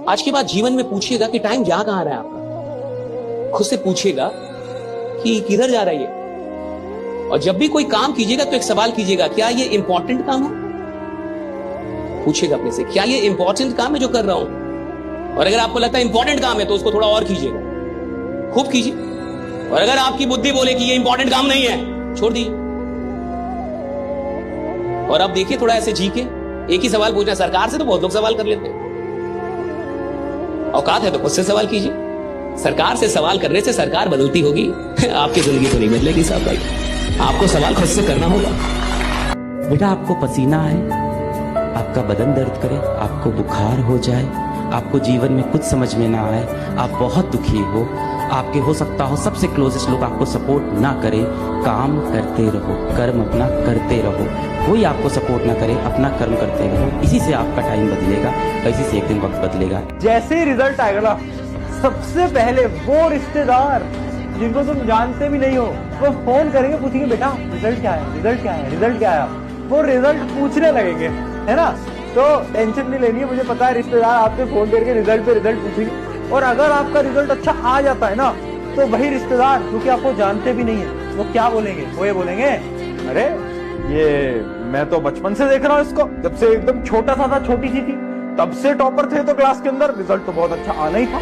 आज के बाद जीवन में पूछिएगा कि टाइम जा कहां रहा है आपका। खुद से पूछिएगा कि किधर जा रहा है ये। और जब भी कोई काम कीजिएगा तो एक सवाल कीजिएगा, क्या ये इंपॉर्टेंट काम है? पूछिएगा अपने से, क्या ये इंपॉर्टेंट काम है जो कर रहा हूं? और अगर आपको लगता है इंपॉर्टेंट काम है तो उसको थोड़ा और कीजिएगा, खूब कीजिए। और अगर आपकी बुद्धि बोले कि ये इंपॉर्टेंट काम नहीं है, छोड़ दीजिए। और आप देखिए थोड़ा ऐसे जी के एक ही सवाल पूछना। सरकार से तो बहुत लोग सवाल कर लेते हैं, औकात है तो खुद से सवाल कीजिए। सरकार से सवाल करने से सरकार बदलती होगी, आपकी जिंदगी तो नहीं बदलेगी साहब भाई। आपको सवाल खुद से करना होगा। बेटा आपको पसीना आए, आपका बदन दर्द करे, आपको बुखार हो जाए, आपको जीवन में कुछ समझ में ना आए, आप बहुत दुखी हो, आपके हो सकता हो सबसे क्लोजेस्ट लोग आपको सपोर्ट ना करे, काम करते रहो, कर्म अपना करते रहो। कोई आपको सपोर्ट ना करे, अपना कर्म करते रहो। इसी से आपका टाइम बदलेगा, इसी से एक दिन वक्त बदलेगा। जैसे ही रिजल्ट आएगा ना, सबसे पहले वो रिश्तेदार जिनको तुम जानते भी नहीं हो, वो फोन करेंगे, पूछेंगे बेटा रिजल्ट क्या है, रिजल्ट क्या है, रिजल्ट क्या है। वो रिजल्ट पूछने लगेंगे, है ना। तो टेंशन नहीं लेनी है, मुझे पता है रिश्तेदार आपसे फोन करके रिजल्ट पे रिजल्ट पूछेंगे। और अगर आपका रिजल्ट अच्छा आ जाता है ना, तो वही रिश्तेदार क्योंकि आपको जानते भी नहीं है, वो क्या बोलेंगे? वो ये बोलेंगे, अरे ये मैं तो बचपन से देख रहा हूँ इसको, जब से एकदम छोटा सा था, छोटी सी थी, तब से टॉपर थे तो क्लास के अंदर, रिजल्ट तो बहुत अच्छा आना ही था।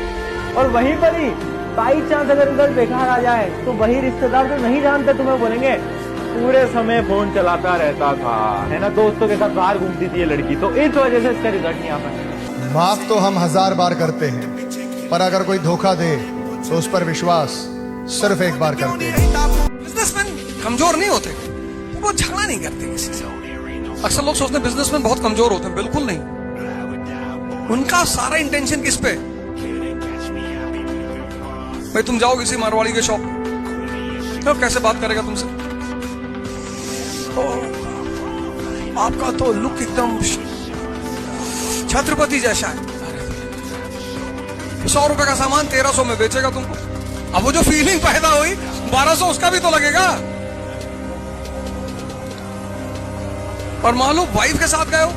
और वहीं पर ही बाई चांस अगर रिजल्ट बेकार आ जाए तो वही रिश्तेदार जो नहीं जानते तुम्हें बोलेंगे, पूरे समय फोन चलाता रहता था, है ना, दोस्तों के साथ बाहर घूमती थी ये लड़की, तो इस वजह से इसका रिजल्ट नहीं आता। माफ तो हम 1000 बार करते हैं, पर अगर कोई धोखा दे तो उस पर विश्वास सिर्फ एक बार करते हैं। बिजनेसमैन कमजोर नहीं होते, वो झगड़ा नहीं करते किसी से। अक्सर लोग सोचते हैं बिजनेसमैन बहुत कमजोर होते हैं, बिल्कुल नहीं। उनका सारा इंटेंशन किस पे? भाई तुम जाओ किसी मारवाड़ी के शॉप, तो कैसे बात करेगा तुमसे? तो आपका तो लुक एकदम छत्रपति जैसा है, 100 रुपए का सामान 1300 में बेचेगा तुमको। अब वो जो फीलिंग पैदा हुई 1200 उसका भी तो लगेगा। और मान लो वाइफ के साथ गए हो,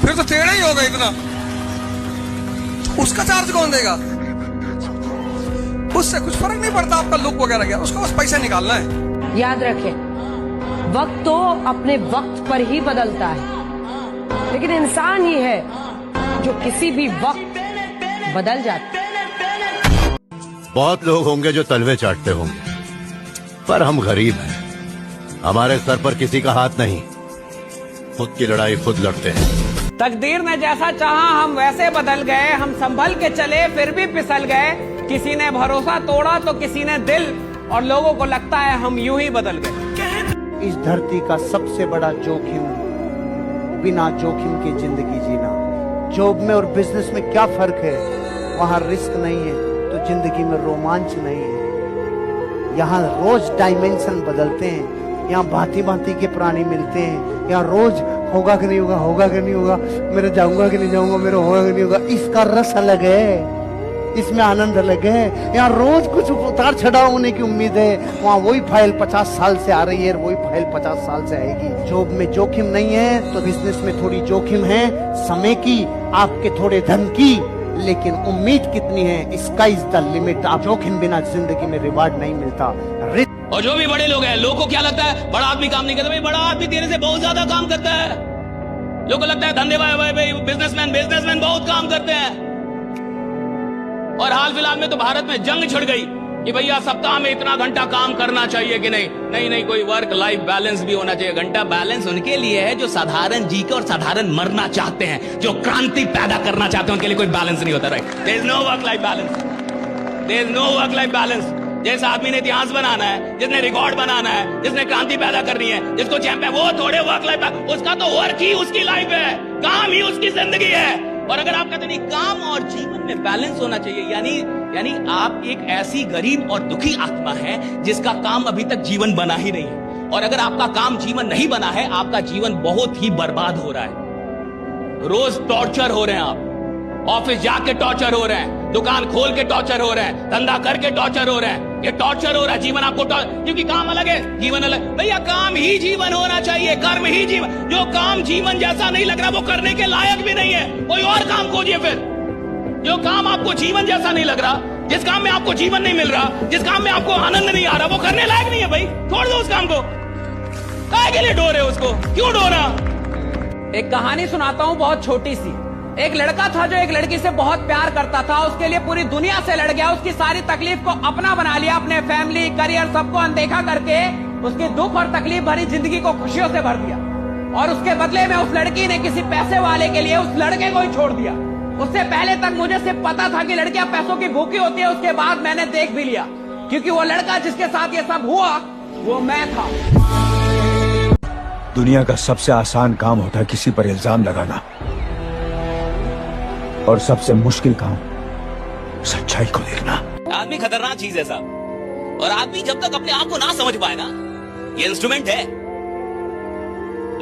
फिर तो टेढ़ा ही होगा इतना, उसका चार्ज कौन देगा? उससे कुछ फर्क नहीं पड़ता आपका लुक वगैरह क्या, उसको बस पैसा निकालना है। याद रखें, वक्त तो अपने वक्त पर ही बदलता है, लेकिन इंसान ही है जो किसी भी वक्त बदल जाता है। बहुत लोग होंगे जो तलवे चाटते होंगे, पर हम गरीब हैं, हमारे सर पर किसी का हाथ नहीं, खुद की लड़ाई खुद लड़ते हैं। तकदीर ने जैसा चाहा हम वैसे बदल गए, हम संभल के चले फिर भी फिसल गए। किसी ने भरोसा तोड़ा तो किसी ने दिल, और लोगों को लगता है हम यूं ही बदल गए। इस धरती का सबसे बड़ा जोखिम बिना जोखिम की जिंदगी जीना। जॉब में और बिजनेस में क्या फर्क है? वहाँ रिस्क नहीं है तो जिंदगी में रोमांच नहीं है। यहाँ रोज डायमेंशन बदलते हैं, यहाँ भांति भांति के प्राणी मिलते हैं, यहाँ रोज होगा कि नहीं होगा, होगा कि नहीं होगा, मेरा जाऊंगा कि नहीं जाऊंगा, मेरा होगा कि नहीं होगा। इसका रस अलग है, इसमें आनंद अलग है। यहाँ रोज कुछ उतार चढ़ाव होने की उम्मीद है, वहाँ वही फाइल 50 साल से आ रही है, वही फाइल 50 साल से आएगी। जॉब में जोखिम नहीं है तो बिजनेस में थोड़ी जोखिम है, समय की, आपके थोड़े धन की, लेकिन उम्मीद कितनी है, स्काई इज द लिमिट। आप जोखिम बिना जिंदगी में रिवार्ड नहीं मिलता। और जो भी बड़े लोग हैं, लोगों को क्या लगता है बड़ा आदमी काम नहीं करता? भाई बड़ा आदमी तेरे से बहुत ज्यादा काम करता है। लोगों को लगता है धंधेबाज भाई बिजनेसमैन बहुत काम करते हैं। और हाल फिलहाल में तो भारत में जंग छिड़ गई कि भैया सप्ताह में इतना घंटा काम करना चाहिए कि नहीं। नहीं, कोई वर्क लाइफ बैलेंस भी होना चाहिए। घंटा बैलेंस उनके लिए है जो साधारण जी के और साधारण मरना चाहते हैं, जो क्रांति पैदा करना चाहते हैं, उनके लिए कोई बैलेंस नहीं होता। Right, there is no work life balance, there is no work life balance. जिस आदमी ने इतिहास बनाना है, जिसने रिकॉर्ड बनाना है, जिसने क्रांति पैदा करनी है, जिसको चैंपियन, वो थोड़े वर्क लाइफ, उसका तो वर्क ही उसकी लाइफ है, काम ही उसकी जिंदगी है। और अगर आप कहते नहीं काम और जीवन में बैलेंस होना चाहिए, यानी आप एक ऐसी गरीब और दुखी आत्मा है जिसका काम अभी तक जीवन बना ही नहीं है। और अगर आपका काम जीवन नहीं बना है, आपका जीवन बहुत ही बर्बाद हो रहा है। रोज टॉर्चर हो रहे हैं आप, ऑफिस जाके टॉर्चर हो रहा है, दुकान खोल के टॉर्चर हो रहा है, धंधा करके टॉर्चर हो रहा है, ये टॉर्चर हो रहा है। जीवन आपको क्योंकि काम अलग है, जीवन अलग। भैया काम ही जीवन होना चाहिए, कर्म ही जीवन। जो काम जीवन जैसा नहीं लग रहा वो करने के लायक भी नहीं है, कोई और काम खोजिए फिर। जो काम आपको जीवन जैसा नहीं लग रहा, जिस काम में आपको जीवन नहीं मिल रहा, जिस काम में आपको आनंद नहीं आ रहा, वो करने लायक नहीं है भाई, छोड़ दो उस काम को। काहे के लिए डो रहे हो उसको, क्यों डो रहा? एक कहानी सुनाता हूँ बहुत छोटी सी। एक लड़का था जो एक लड़की से बहुत प्यार करता था, उसके लिए पूरी दुनिया से लड़ गया, उसकी सारी तकलीफ को अपना बना लिया, अपने फैमिली करियर सबको अनदेखा करके उसकी दुख और तकलीफ भरी जिंदगी को खुशियों से भर दिया। और उसके बदले में उस लड़की ने किसी पैसे वाले के लिए उस लड़के को ही छोड़ दिया। उससे पहले तक मुझे सिर्फ पता था कि लड़कियां पैसों की भूखी होती है, उसके बाद मैंने देख भी लिया, क्योंकि वो लड़का जिसके साथ ये सब हुआ वो मैं था। दुनिया का सबसे आसान काम होता है किसी पर इल्जाम लगाना, और सबसे मुश्किल काम सच्चाई को देखना। आदमी खतरनाक चीज है साहब, और आदमी जब तक अपने आप को ना समझ पाए ना, ये इंस्ट्रूमेंट है।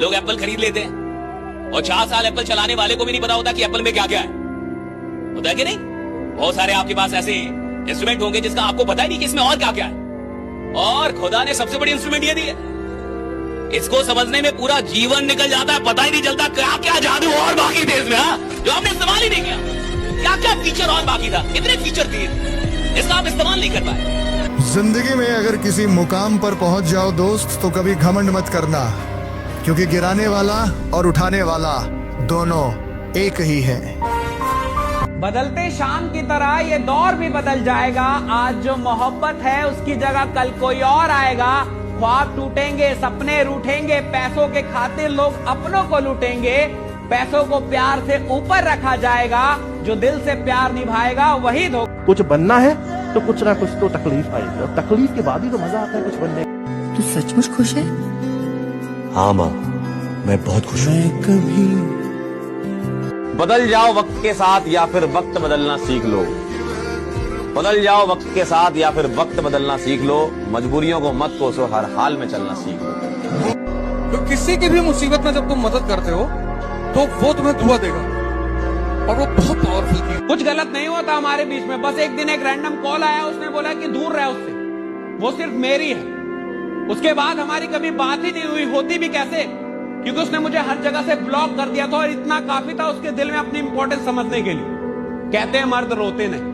लोग एप्पल खरीद लेते हैं और 4 साल एप्पल चलाने वाले को भी नहीं पता होता कि एप्पल में क्या क्या है, होता है कि नहीं? बहुत सारे आपके पास ऐसे इंस्ट्रूमेंट होंगे जिसका आपको पता ही नहीं कि इसमें और क्या क्या है, और खुदा ने सबसे बड़ी इंस्ट्रूमेंट ये दी है। इसको समझने में पूरा जीवन निकल जाता है, पता ही नहीं चलता क्या क्या जादू और बाकी थे इसमें, जो हमने इस्तेमाल ही नहीं किया। क्या क्या फीचर और बाकी था, इतने फीचर थे, इसका आप इस्तेमाल नहीं कर पाए। जिंदगी में अगर किसी मुकाम पर पहुंच जाओ दोस्त, तो कभी घमंड मत करना, क्योंकि गिराने वाला और उठाने वाला दोनों एक ही है। बदलते शाम की तरह ये दौर भी बदल जाएगा। आज जो मोहब्बत है उसकी जगह कल कोई और आएगा। ख्वाब टूटेंगे, सपने रूठेंगे, पैसों के खातिर लोग अपनों को लूटेंगे। पैसों को प्यार से ऊपर रखा जाएगा, जो दिल से प्यार निभाएगा वही धोखा। कुछ बनना है तो कुछ ना कुछ तो तकलीफ आएगी, और तकलीफ के बाद ही तो मजा आता है कुछ बनने का। तू सचमुच खुश है? हाँ माँ, मैं बहुत खुश हूँ। कभी बदल जाओ वक्त के साथ या फिर वक्त बदलना सीख लो। बदल जाओ वक्त के साथ या फिर वक्त बदलना सीख लो। मजबूरियों को मत कोसो, हर हाल में चलना सीख लो। तो किसी की भी मुसीबत में जब तुम मदद करते हो तो वो तुम्हें दुआ देगा, और वो बहुत पावरफुल चीज। कुछ गलत नहीं होता हमारे बीच में, बस एक दिन एक रैंडम कॉल आया, उसने बोला कि दूर रहे उससे, वो सिर्फ मेरी है। उसके बाद हमारी कभी बात ही नहीं हुई, होती भी कैसे, क्योंकि उसने मुझे हर जगह से ब्लॉक कर दिया था, और इतना काफी था उसके दिल में अपनी इंपॉर्टेंस समझने के लिए। कहते हैं मर्द रोते नहीं,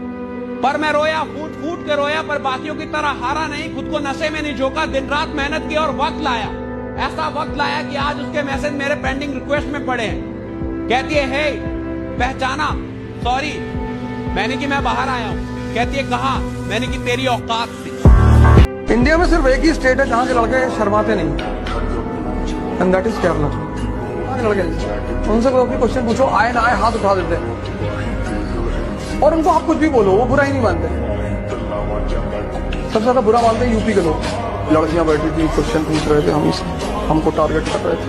पर मैं रोया, फूट फूट के रोया, पर बाकियों की तरह हारा नहीं, खुद को नशे में नहीं झोंका, दिन रात मेहनत की और वक्त लाया। ऐसा वक्त लाया कि आज उसके मैसेज मेरे पेंडिंग रिक्वेस्ट में पड़े हैं। कहती है, हे पहचाना, सॉरी। मैंने कि मैं बाहर आया हूँ। कहती है कहा? मैंने कि तेरी औकात से। इंडिया में सिर्फ एक ही स्टेट है जहाँ के लड़के शर्माते नहीं, एंड दैट इज केरला। लड़के उनसे कोई क्वेश्चन पूछो, आए ना आए हाथ उठा देते हैं, और उनको आप कुछ भी बोलो वो बुरा ही नहीं मानते। सबसे ज्यादा बुरा मानते हैं यूपी के लोग। लड़कियां बैठी थी, क्वेश्चन पूछ रहे थे, हमको टारगेट कर रहे थे।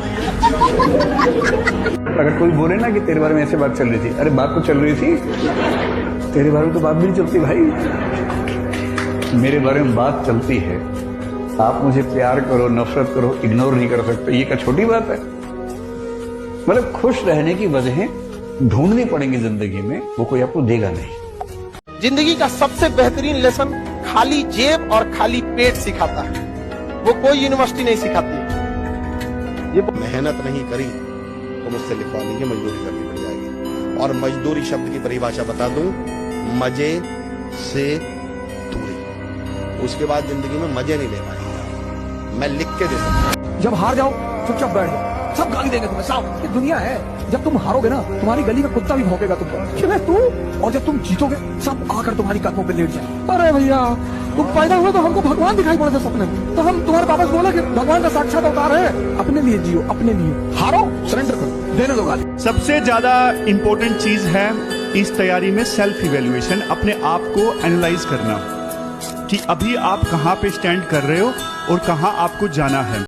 अगर कोई बोले ना कि तेरे बारे में ऐसे बात चल रही थी, अरे बात तो चल रही थी, तेरे बारे में तो बात भी नहीं चलती भाई, मेरे बारे में बात चलती है। आप मुझे प्यार करो, नफरत करो, इग्नोर नहीं कर सकते, ये क्या छोटी बात है? मतलब खुश रहने की वजहें ढूंढनी पड़ेंगी जिंदगी में, वो कोई आपको देगा नहीं। जिंदगी का सबसे बेहतरीन लेसन खाली जेब और खाली पेट सिखाता है, वो कोई यूनिवर्सिटी नहीं सिखाती। ये मेहनत नहीं करी तो मुझसे लिखवा लीजिए, मजदूरी करनी पड़ जाएगी। और मजदूरी शब्द की परिभाषा बता दूं, मजे से दूरी। उसके बाद जिंदगी में मजे नहीं ले पाएंगे, मैं लिख के दे सकता। जब हार जाओ चुपचाप बैठ जाओ, सब गाली देंगे तुम्हें, साफ। ये दुनिया है, जब तुम हारोगे ना तुम्हारी गली में कुत्ता भी भौंकेगा तुम पर, कि मैं तू, और जब तुम जीतोगे सब आकर तुम्हारी कदमों पे लेट जाए। अरे भैया तुम पैदा हुए तो हमको भगवान दिखाई पड़े थे सपने में, तो हम तुम्हारे पापा से बोले कि भगवान का साक्षात अवतार है, अपने लिए जियो, अपने लिए हारो, सरेंडर करो, देने दो गाली। सबसे ज्यादा इंपॉर्टेंट चीज है इस तैयारी में सेल्फ इवेल्युएशन, अपने आप को एनालाइज करना कि अभी आप कहाँ पे स्टैंड कर रहे हो और कहाँ आपको जाना है।